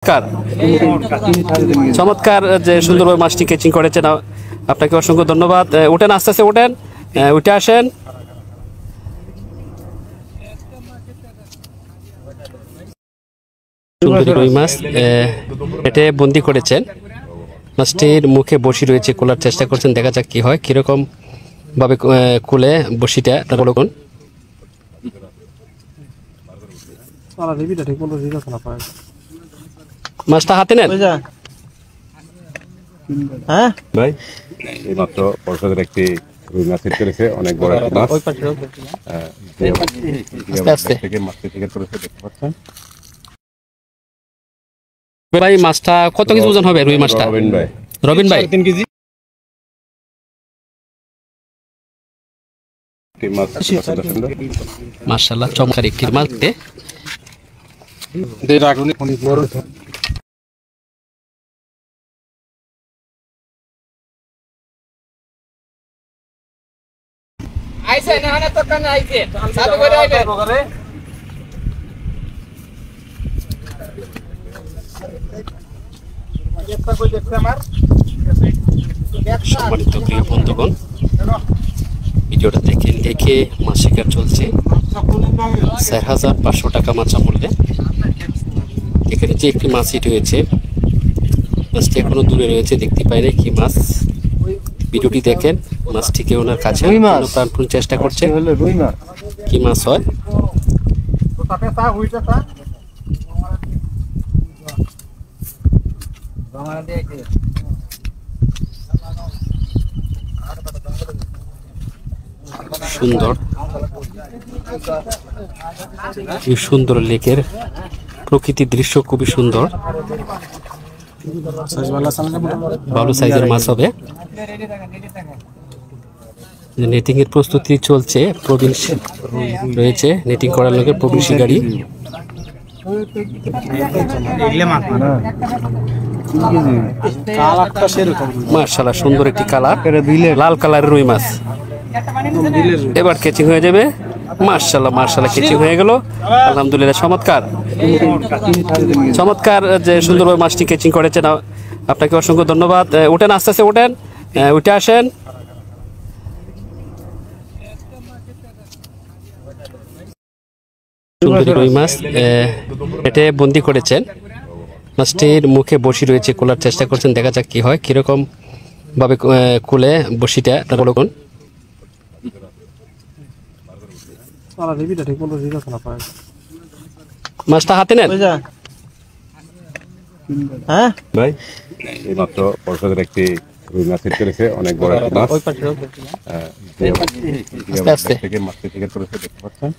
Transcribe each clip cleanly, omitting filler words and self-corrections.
চমৎকার চমৎকার যে সুন্দরভাবে মাছটি কেচিং করেছেন, আপনাকে অসংখ্য ধন্যবাদ। ওঠেন, আস্তে আস্তে ওঠেন, উঠে আসেন। সুন্দরী রুই মাছ পেটে বন্দি করেছেন। মাছটির মুখে বসি রয়েছে, খোলার চেষ্টা করছেন, দেখা যাক কি হয়, কিরকম ভাবে খুলে বসিটা বলুন। মাছটা হাতে নেন। হ্যাঁ ভাই, এই মাত্র পরিষদের একটি রুই মাছ হিট করেছে, অনেক বড় একটা মাছ। থেকে মাছটি থেকে করেছে, দেখতে পাচ্ছেন ভাই। মাছটা কত কেজি ওজন হবে রুই মাছটা? রবিন ভাই, রবিন ভাই 3 কেজি মাছ। মাশাআল্লাহ, চমৎকার একটি মাছ। আইছে না না তো কানে আইছে চালু করে আইবে সম্মানিত প্রিয় বন্ধুগণ, ভিডিওটা দেখে মাছ শিকার চলছে ৪,৫০০ টাকা মাছ মূল্যে। এখানে যে একটি মাছ হিট হয়েছে, মাছটি এখনো দূরে রয়েছে, দেখতে পাই না কি মাছ। ভিডিওটি দেখেন, মাছটিকে ওনার কাছে প্রাণপণ চেষ্টা করছে কি মাছ হয়। সুন্দর, কি সুন্দর লেকের প্রকৃতির দৃশ্য, খুবই সুন্দর। ভালো সাইজের মাছ হবে। নেটিং এর প্রস্তুতি চলছে, প্রবীণ রয়েছে নেটিং করার লোকের, প্রবীণ শিকারী। মাশাআল্লাহ, সুন্দর একটি কালার, লাল কালারের রুই মাছ এবার কেচিং হয়ে যাবে। মাশাআল্লাহ মাশাআল্লাহ, কেচিং হয়ে গেল, আলহামদুলিল্লাহ। চমৎকার চমৎকার যে সুন্দরভাবে মাছটি কেচিং করেছেন, আপনাকে অসংখ্য ধন্যবাদ। ওঠেন, আস্তে আস্তে ওঠেন, উঠে আসেন। সুন্দরী রুই মাছ পেটে বন্দি করেছেন। মাছটির মুখে বসি রয়েছে, খোলার চেষ্টা করছেন, দেখা যাক কি হয়, কিরকম ভাবে খুলে বসিটা বলুন। মাছটা হাতে নেন। হ্যাঁ ভাই, এই মাত্র পরিষদের একটি রুই মাছ হিট করেছে, অনেক বড় একটা মাছ। থেকে মাছটি থেকে করেছে, দেখতে পাচ্ছেন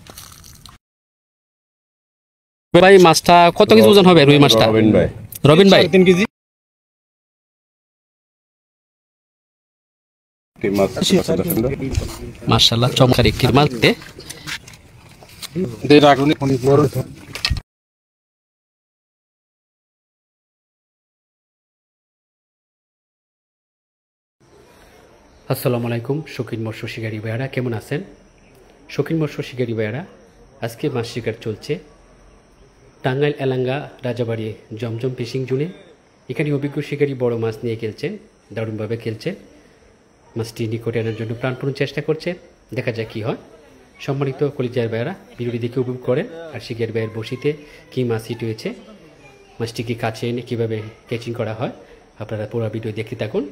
ভাই। মাছটা কত কেজি ওজন হবে রুই মাছটা? রবিন ভাই, রবিন ভাই 3 কেজি মাছ। মাশাআল্লাহ, চমৎকার একটি মাছ। আসসালামু আলাইকুম শৌখিন মৎস্য শিকারী ভাইয়ারা, কেমন আছেন? শৌখিন মৎস্য শিকারী ভাইয়ারা, আজকে মাছ শিকার চলছে টাঙ্গাইল এলাঙ্গা রাজাবাড়ি জমজম ফিশিং জোনে। এখানে অভিজ্ঞ শিকারী বড় মাছ নিয়ে খেলছেন, দারুণভাবে খেলছেন। মাছটি নিকটে আনার জন্য প্রাণপণ চেষ্টা করছে, দেখা যাক কী হয়। সম্মানিত কলিজার ভাইয়ারা, ভিডিওটি দেখে উপভোগ করেন। আর শিকারী ভাইয়ের বসিতে কী মাছ হিট হয়েছে, মাছটিকে কাছে এনে কীভাবে ক্যাচিং করা হয়, আপনারা পুরো ভিডিও দেখতে থাকুন।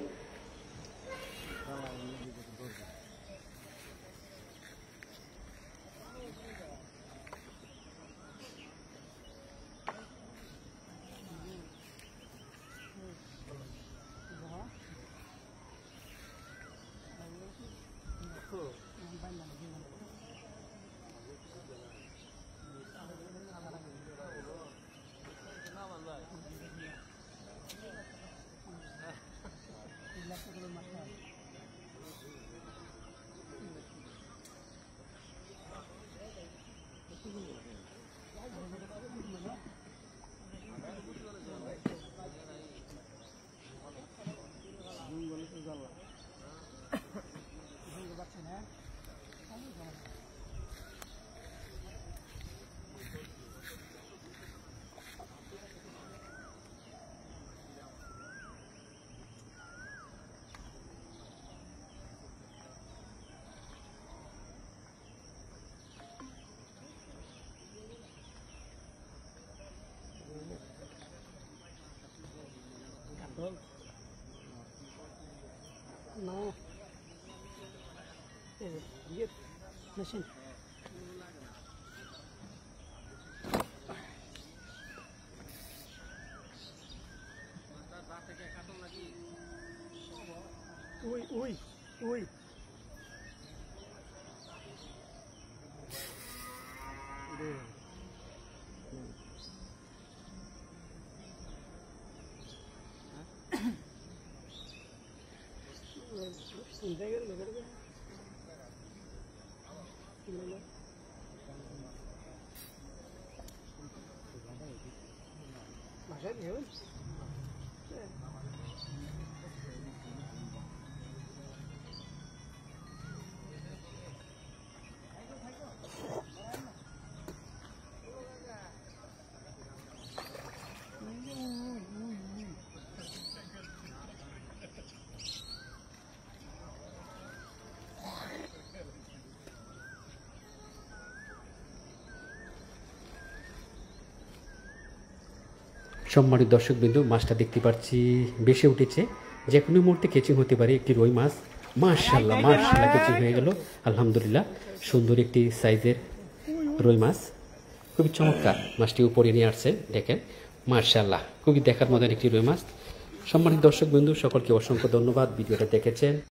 No. Get machine. Uy. সম্মানিত দর্শকবৃন্দু, মাছটা দেখতে পাচ্ছি বেশি উঠেছে, যে কোনো মুহূর্তে কেচিং হতে পারে একটি রুই মাছ। মাশাআল্লাহ কেচিং হয়ে গেল, আলহামদুলিল্লাহ। সুন্দর একটি সাইজের রুই মাছ, খুবই চমৎকার। মাছটি উপরে নিয়ে আসছেন, দেখেন মাশাআল্লাহ, খুবই দেখার মতন একটি রুই মাছ। সম্মানিত দর্শকবৃন্দু, সকলকে অসংখ্য ধন্যবাদ ভিডিওটা দেখেছেন।